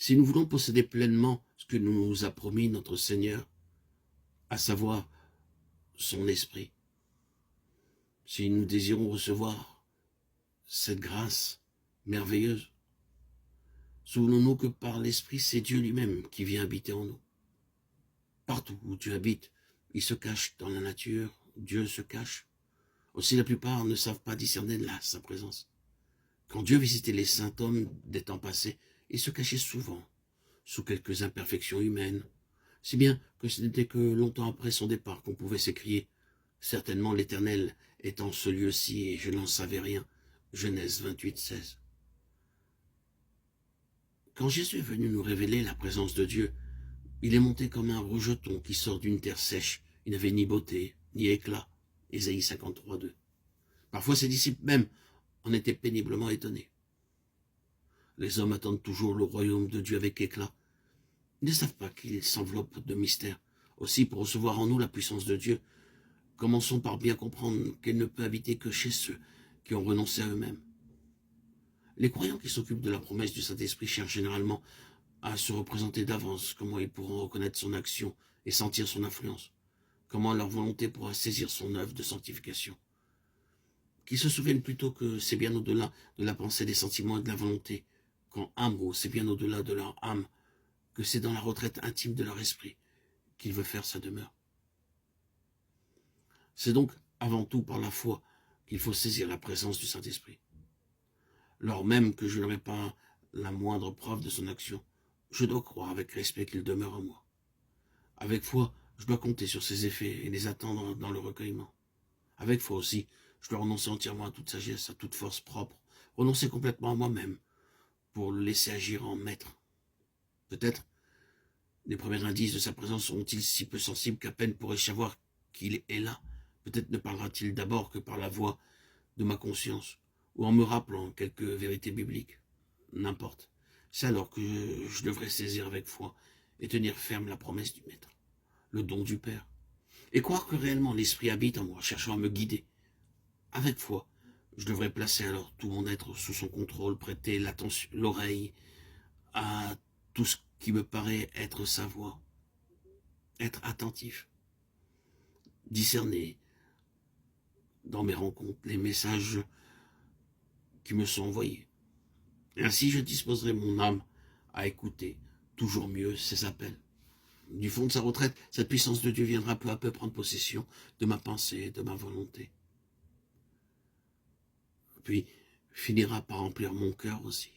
Si nous voulons posséder pleinement ce que nous a promis notre Seigneur, à savoir son esprit, si nous désirons recevoir cette grâce merveilleuse, souvenons-nous que par l'esprit, c'est Dieu lui-même qui vient habiter en nous. Partout où Dieu habite, il se cache dans la nature, Dieu se cache. Aussi la plupart ne savent pas discerner là sa présence. Quand Dieu visitait les saints hommes des temps passés, il se cachait souvent sous quelques imperfections humaines, si bien que ce n'était que longtemps après son départ qu'on pouvait s'écrier « Certainement l'Éternel est en ce lieu-ci et je n'en savais rien » Genèse 28, 16. Quand Jésus est venu nous révéler la présence de Dieu, il est monté comme un rejeton qui sort d'une terre sèche. Il n'avait ni beauté, ni éclat. Ésaïe 53, 2. Parfois ses disciples même en étaient péniblement étonnés. Les hommes attendent toujours le royaume de Dieu avec éclat. Ils ne savent pas qu'il s'enveloppe de mystère. Aussi, pour recevoir en nous la puissance de Dieu, commençons par bien comprendre qu'elle ne peut habiter que chez ceux qui ont renoncé à eux-mêmes. Les croyants qui s'occupent de la promesse du Saint-Esprit cherchent généralement à se représenter d'avance comment ils pourront reconnaître son action et sentir son influence, comment leur volonté pourra saisir son œuvre de sanctification. Qu'ils se souviennent plutôt que c'est bien au-delà de la pensée, des sentiments et de la volonté, quand un mot, c'est bien au-delà de leur âme, que c'est dans la retraite intime de leur esprit qu'il veut faire sa demeure. C'est donc avant tout par la foi qu'il faut saisir la présence du Saint-Esprit. Lors même que je n'aurai pas la moindre preuve de son action, je dois croire avec respect qu'il demeure en moi. Avec foi, je dois compter sur ses effets et les attendre dans le recueillement. Avec foi aussi, je dois renoncer entièrement à toute sagesse, à toute force propre, renoncer complètement à moi-même pour le laisser agir en maître. Peut-être les premiers indices de sa présence seront-ils si peu sensibles qu'à peine pourrais-je savoir qu'il est là. Peut-être ne parlera-t-il d'abord que par la voix de ma conscience, ou en me rappelant quelques vérités bibliques. N'importe. C'est alors que je devrais saisir avec foi et tenir ferme la promesse du Maître, le don du Père, et croire que réellement l'Esprit habite en moi, cherchant à me guider. Avec foi, je devrais placer alors tout mon être sous son contrôle, prêter l'attention, l'oreille à tout ce qui me paraît être sa voix, être attentif, discerner dans mes rencontres les messages qui me sont envoyés. Et ainsi, je disposerai mon âme à écouter toujours mieux ses appels. Du fond de sa retraite, cette puissance de Dieu viendra peu à peu prendre possession de ma pensée et de ma volonté. Puis finira par remplir mon cœur aussi.